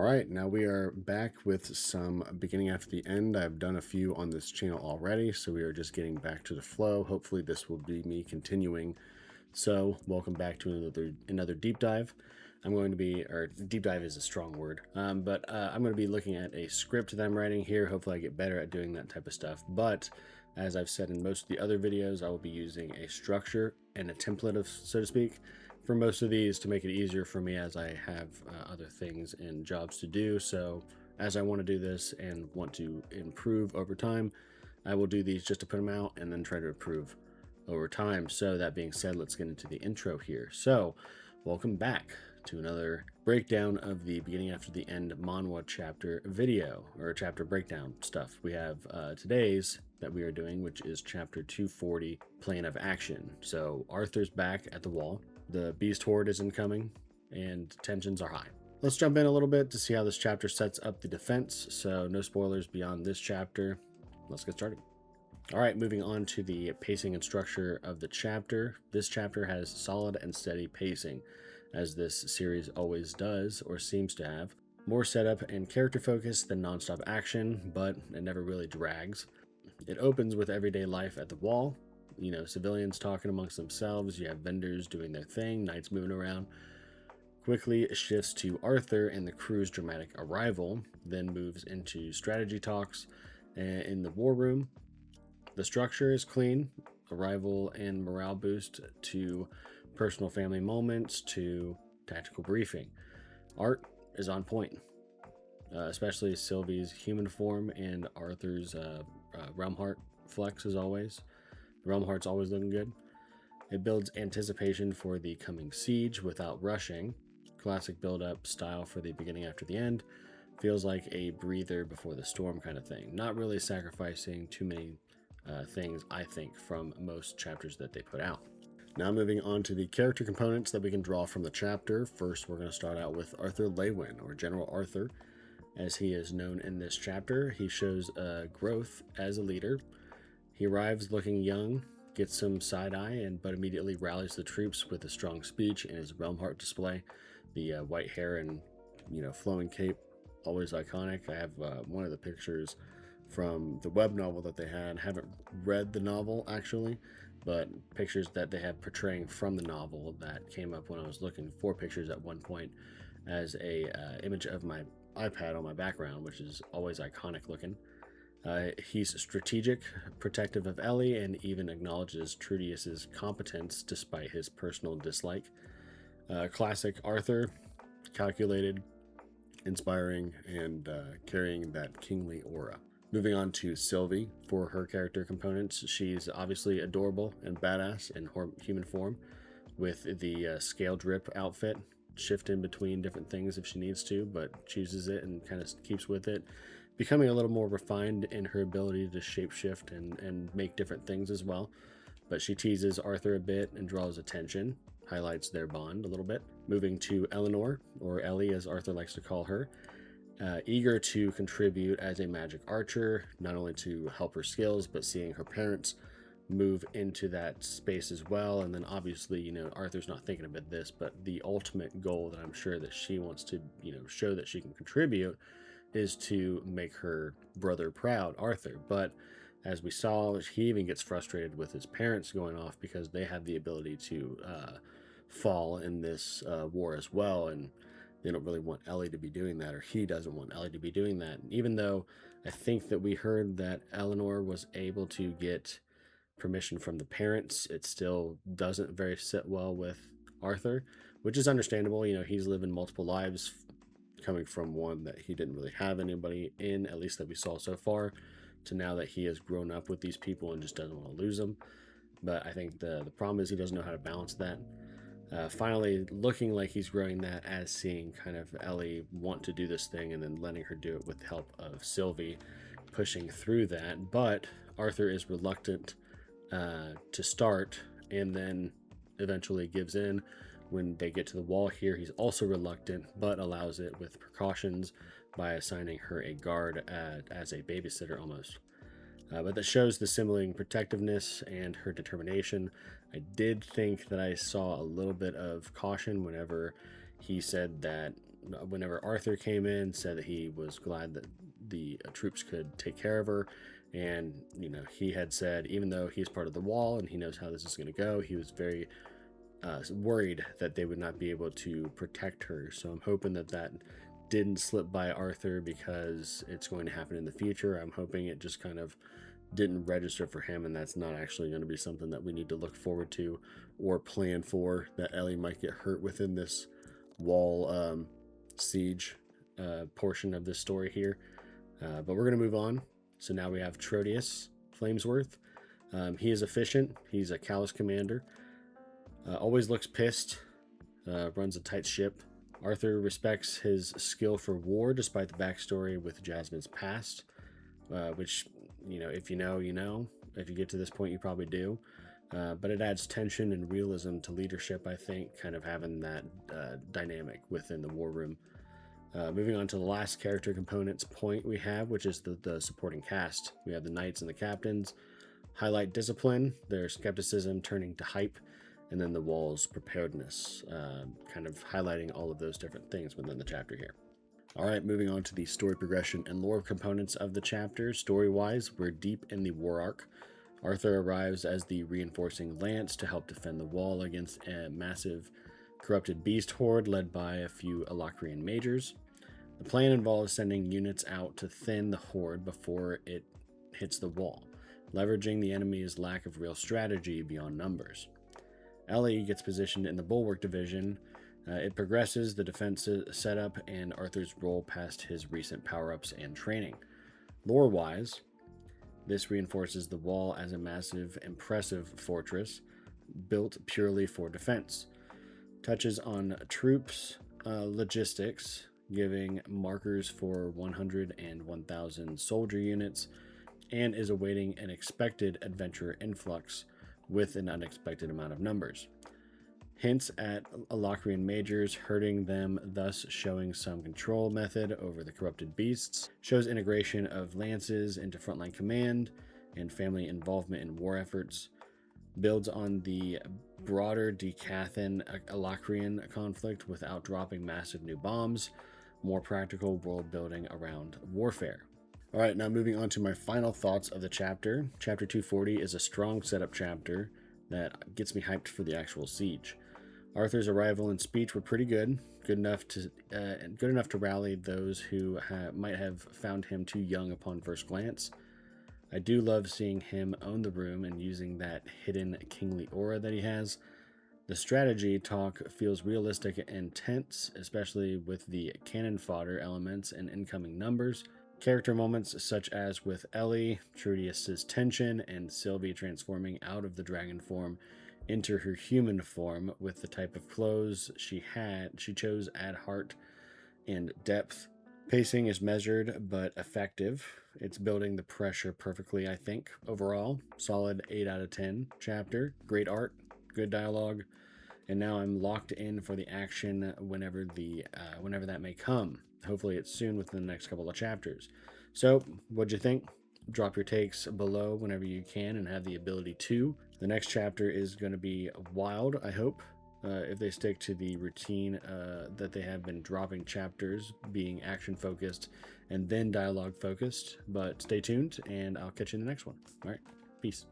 All right, now we are back with some beginning after the end. I've done a few on this channel already, so we are just getting back to the flow. Hopefully this will be me continuing. So welcome back to another deep dive. I'm going to be, or deep dive is a strong word, but I'm going to be looking at a script that I'm writing here. Hopefully I get better at doing that type of stuff. But as I've said in most of the other videos, I will be using a structure and a template, of so to speak, for most of these to make it easier for me as I have other things and jobs to do. So as I want to do this and want to improve over time, I will do these just to put them out and then try to improve over time. So that being said, let's get into the intro here. So welcome back to another breakdown of the beginning after the end manhwa chapter video, or chapter breakdown stuff. We have today's that we are doing, which is chapter 240, Plan of Action. So Arthur's back at the wall, the beast horde is incoming, and tensions are high. Let's jump in a little bit to see how this chapter sets up the defense. So no spoilers beyond this chapter. Let's get started. All right, moving on to the pacing and structure of the chapter. This chapter has solid and steady pacing, as this series always does, or seems to have. More setup and character focus than nonstop action, but it never really drags. It opens with everyday life at the wall. You know, civilians talking amongst themselves, you have vendors doing their thing, knights moving around. Quickly shifts to Arthur and the crew's dramatic arrival, then moves into strategy talks in the war room. The structure is clean, arrival and morale boost to personal family moments to tactical briefing. Art is on point, especially Sylvie's human form and Arthur's realm heart flex as always. The realm heart's always looking good. It builds anticipation for the coming siege without rushing. Classic build-up style for the beginning after the end. Feels like a breather before the storm kind of thing. Not really sacrificing too many things, I think, from most chapters that they put out. Now moving on to the character components that we can draw from the chapter. First, we're going to start out with Arthur Lewin, or General Arthur, as he is known in this chapter. He shows growth as a leader. He arrives looking young, gets some side-eye, but immediately rallies the troops with a strong speech and his realm heart display. The white hair and, flowing cape, always iconic. I have one of the pictures from the web novel that they had. Haven't read the novel actually, but pictures that they had portraying from the novel that came up when I was looking for pictures at one point as a image of my iPad on my background, which is always iconic looking. He's strategic, protective of Ellie, and even acknowledges Trudius's competence despite his personal dislike. Classic Arthur, calculated, inspiring, and carrying that kingly aura. Moving on to Sylvie for her character components. She's obviously adorable and badass in human form with the scale drip outfit. Shift in between different things if she needs to, but chooses it and kind of keeps with it. Becoming a little more refined in her ability to shapeshift and make different things as well. But she teases Arthur a bit and draws attention, highlights their bond a little bit. Moving to Eleanor, or Ellie as Arthur likes to call her. Eager to contribute as a magic archer, not only to help her skills, but seeing her parents move into that space as well. And then obviously, Arthur's not thinking about this, but the ultimate goal that I'm sure that she wants to, show that she can contribute is to make her brother proud, Arthur. But as we saw, he even gets frustrated with his parents going off because they have the ability to fall in this war as well. And they don't really want Ellie to be doing that, or he doesn't want Ellie to be doing that. Even though I think that we heard that Eleanor was able to get permission from the parents, it still doesn't very sit well with Arthur, which is understandable. He's living multiple lives, coming from one that he didn't really have anybody in, at least that we saw so far, to now that he has grown up with these people and just doesn't want to lose them. But I think the problem is he doesn't know how to balance that. Finally looking like he's growing that as seeing kind of Ellie want to do this thing and then letting her do it with the help of Sylvie pushing through that. But Arthur is reluctant to start and then eventually gives in when they get to the wall here. He's also reluctant, but allows it with precautions by assigning her a guard as a babysitter almost. But that shows the sibling protectiveness and her determination. I did think that I saw a little bit of caution whenever he said that whenever Arthur came in, said that he was glad that the troops could take care of her. And, he had said, even though he's part of the wall and he knows how this is going to go, he was very worried that they would not be able to protect her. So I'm hoping that didn't slip by Arthur because it's going to happen in the future. I'm hoping it just kind of didn't register for him, and that's not actually going to be something that we need to look forward to or plan for, that Ellie might get hurt within this wall siege portion of this story here. But we're going to move on. So now we have Trotius Flamesworth. He is efficient. He's a callous commander. Always looks pissed. Runs a tight ship. Arthur respects his skill for war despite the backstory with Jasmine's past, which, if you know, you know. If you get to this point, you probably do. But it adds tension and realism to leadership, I think, kind of having that dynamic within the war room. Moving on to the last character components point we have, which is the supporting cast. We have the knights and the captains. Highlight discipline, their skepticism turning to hype, and then the wall's preparedness, kind of highlighting all of those different things within the chapter here. All right, moving on to the story progression and lore components of the chapter. Story-wise, we're deep in the war arc. Arthur arrives as the reinforcing lance to help defend the wall against a massive corrupted beast horde led by a few Alacrian majors. The plan involves sending units out to thin the horde before it hits the wall, leveraging the enemy's lack of real strategy beyond numbers. Ellie gets positioned in the Bulwark Division. It progresses the defense setup and Arthur's role past his recent power-ups and training. Lore-wise, this reinforces the wall as a massive, impressive fortress built purely for defense. Touches on troops, logistics, giving markers for 100 and 1,000 soldier units, and is awaiting an expected adventurer influx with an unexpected amount of numbers. Hints at Alacrian majors hurting them, thus showing some control method over the corrupted beasts. Shows integration of lances into frontline command and family involvement in war efforts. Builds on the broader Decathan Alacrian conflict without dropping massive new bombs. More practical world building around warfare. All right, now moving on to my final thoughts of the chapter. Chapter 240 is a strong setup chapter that gets me hyped for the actual siege. Arthur's arrival and speech were pretty good enough to rally those who might have found him too young upon first glance. I do love seeing him own the room and using that hidden kingly aura that he has. The strategy talk feels realistic and tense, especially with the cannon fodder elements and incoming numbers. Character moments such as with Ellie, Trudius's tension, and Sylvie transforming out of the dragon form into her human form with the type of clothes she chose add heart and depth. Pacing is measured but effective. It's building the pressure perfectly, I think. Overall, solid 8 out of 10 chapter. Great art, good dialogue, and now I'm locked in for the action whenever that may come. Hopefully it's soon within the next couple of chapters. So, what'd you think? Drop your takes below whenever you can and have the ability to. The next chapter is going to be wild, I hope. If they stick to the routine that they have been dropping chapters, being action focused and then dialogue focused. But stay tuned and I'll catch you in the next one. All right, peace.